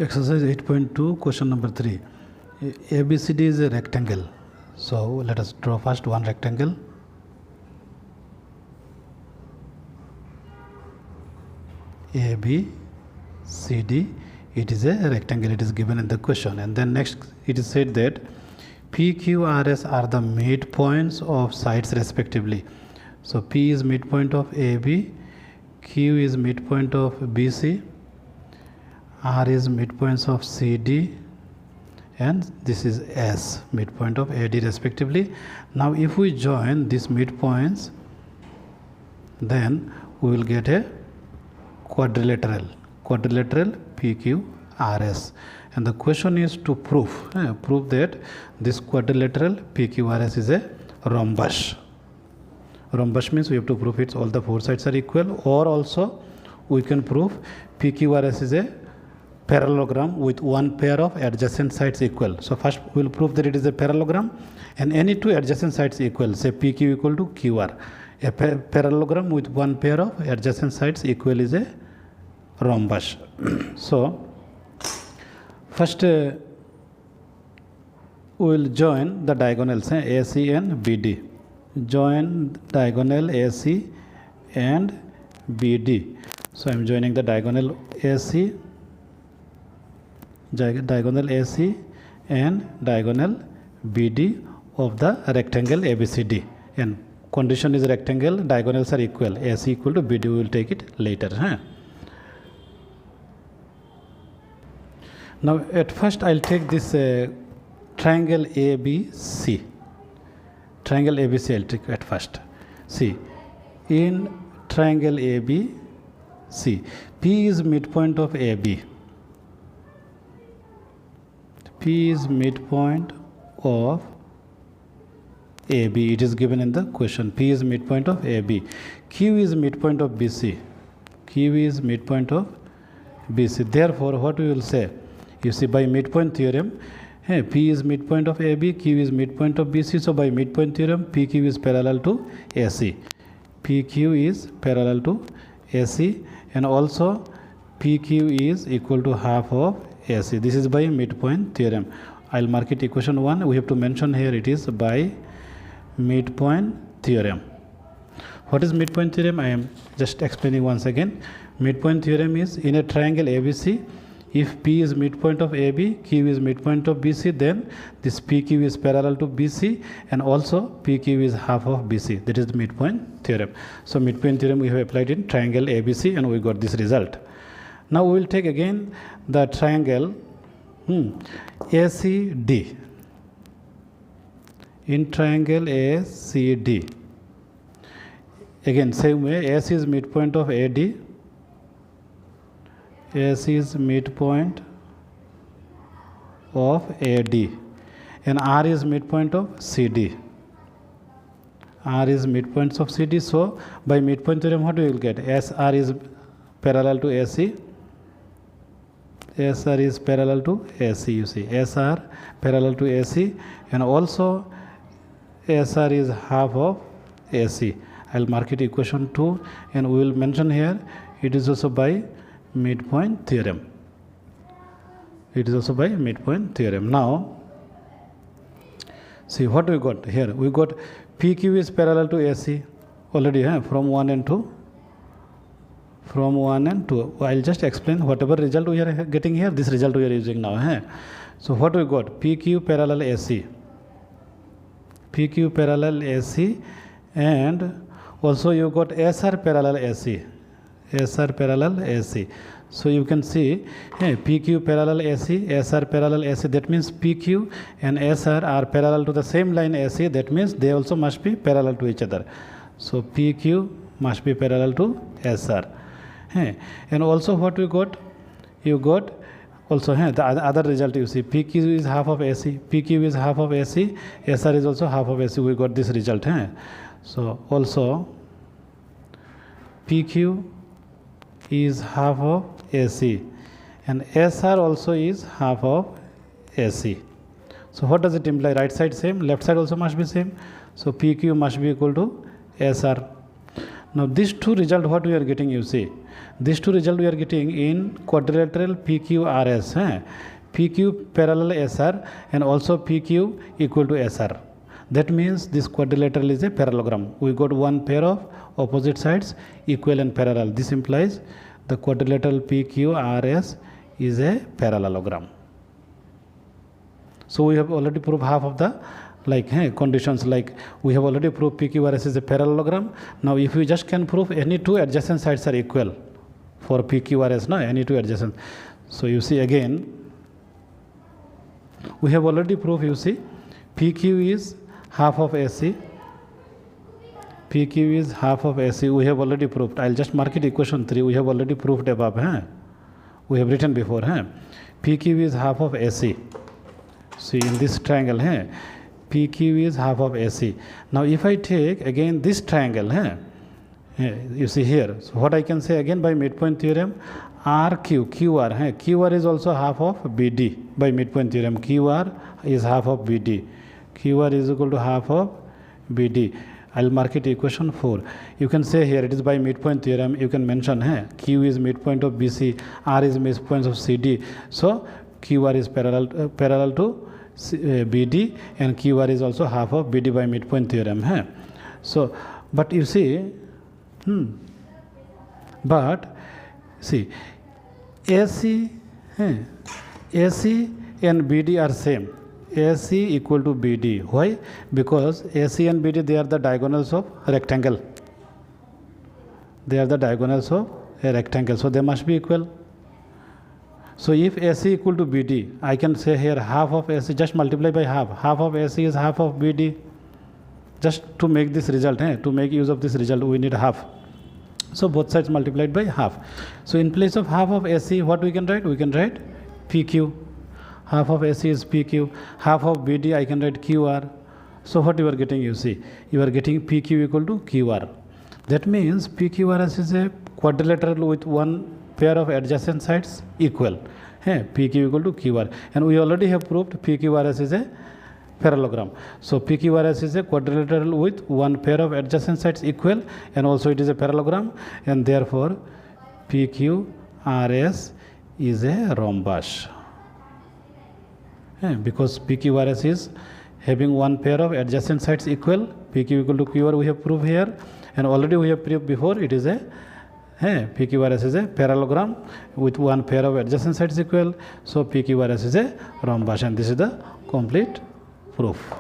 Exercise 8.2, question number 3. ABCD is a rectangle. So let us draw first one rectangle. ABCD, it is a rectangle, it is given in the question. And then next it is said that PQRS are the midpoints of sides respectively. So P is midpoint of AB, Q is midpoint of BC, R is midpoints of CD, and this is S, midpoint of AD respectively. Now if we join these midpoints, then we will get a quadrilateral PQRS. And the question is to prove that this quadrilateral PQRS is a rhombus. Rhombus means we have to prove all the four sides are equal, or also we can prove PQRS is a parallelogram with one pair of adjacent sides equal. So first we will prove that it is a parallelogram and any two adjacent sides equal, say PQ equal to QR. A parallelogram with one pair of adjacent sides equal is a rhombus. So first we will join the diagonals AC and BD. Join diagonal AC and BD. So I am joining the diagonal AC and diagonal BD of the rectangle ABCD. And condition is rectangle, diagonals are equal. AC equal to BD, we will take it later. Now at first I will take this triangle ABC. Triangle ABC I will take at first. See, in triangle ABC, P is midpoint of AB. P is midpoint of AB. It is given in the question. P is midpoint of AB. Q is midpoint of BC. Q is midpoint of BC. Therefore, what we will say? You see, by midpoint theorem, P is midpoint of AB, Q is midpoint of BC. So by midpoint theorem, PQ is parallel to AC. PQ is parallel to AC, and also PQ is equal to half of AC. This is by midpoint theorem. I will mark it equation 1. We have to mention here it is by midpoint theorem. What is midpoint theorem? I am just explaining once again. Midpoint theorem is in a triangle ABC, if P is midpoint of AB, Q is midpoint of BC, then this PQ is parallel to BC, and also PQ is half of BC. That is the midpoint theorem. So midpoint theorem we have applied in triangle ABC and we got this result. Now we will take again the triangle ACD. In triangle ACD, again same way, AC is midpoint of AD, AC is midpoint of AD, and R is midpoint of CD. R is midpoints of CD. So by midpoint theorem, what we will get? SR is parallel to AC. SR is parallel to AC. You see, SR parallel to AC, and also SR is half of AC. I will mark it equation 2, and we will mention here it is also by midpoint theorem. It is also by midpoint theorem. Now see what we got here. We got PQ is parallel to AC already from 1 and 2. From 1 and 2. I will just explain whatever result we are getting here, this result we are using now. So what we got? PQ parallel AC. PQ parallel AC, and also you got SR parallel AC. SR parallel AC. So you can see PQ parallel AC, SR parallel AC. That means PQ and SR are parallel to the same line AC. That means they also must be parallel to each other. So PQ must be parallel to SR. And also what we got? You got also the other result. You see, PQ is half of AC, PQ is half of AC, SR is also half of AC. We got this result. So also PQ is half of AC, and SR also is half of AC. So what does it imply? Right side same, left side also must be same. So PQ must be equal to SR. Now these two result what we are getting, you see, these two result we are getting in quadrilateral PQRS, PQ parallel SR and also PQ equal to SR. That means this quadrilateral is a parallelogram. We got one pair of opposite sides equal and parallel. This implies the quadrilateral PQRS is a parallelogram. So we have already proved half of the conditions, like we have already proved PQRS is a parallelogram. Now if we just can prove any two adjacent sides are equal for PQRS, any two adjacent. So you see again, we have already proved, you see, PQ is half of AC. PQ is half of AC. We have already proved. I'll just mark it equation 3. We have already proved above. We have written before. PQ is half of AC. See in this triangle, PQ is half of AC. Now if I take again this triangle, you see here. So what I can say again by midpoint theorem, QR. QR is also half of BD by midpoint theorem. QR is half of BD. QR is equal to half of BD. I'll mark it equation 4. You can say here it is by midpoint theorem. You can mention Q is midpoint of BC, R is midpoint of CD. So QR is parallel to BD and QR is also half of BD by midpoint theorem. So, but you see, but see, AC and BD are same. AC equal to BD. Why? Because AC and BD, they are the diagonals of rectangle. They are the diagonals of a rectangle. So they must be equal. So if AC equal to BD, I can say here half of AC, just multiply by half. Half of AC is half of BD. Just to make this result, to make use of this result, we need half. So both sides multiplied by half. So in place of half of AC, what we can write? We can write PQ. Half of AC is PQ. Half of BD, I can write QR. So what you are getting, you see, you are getting PQ equal to QR. That means PQRS is a quadrilateral with one pair of adjacent sides equal. PQ equal to QR. And we already have proved PQRS is a parallelogram. So PQRS is a quadrilateral with one pair of adjacent sides equal, and also it is a parallelogram, and therefore PQRS is a rhombus. Because PQRS is having one pair of adjacent sides equal, PQ equal to QR we have proved here, and already we have proved before it is a PQRS is a parallelogram with one pair of adjacent sides equal. So PQRS is a rhombus, and this is the complete proof.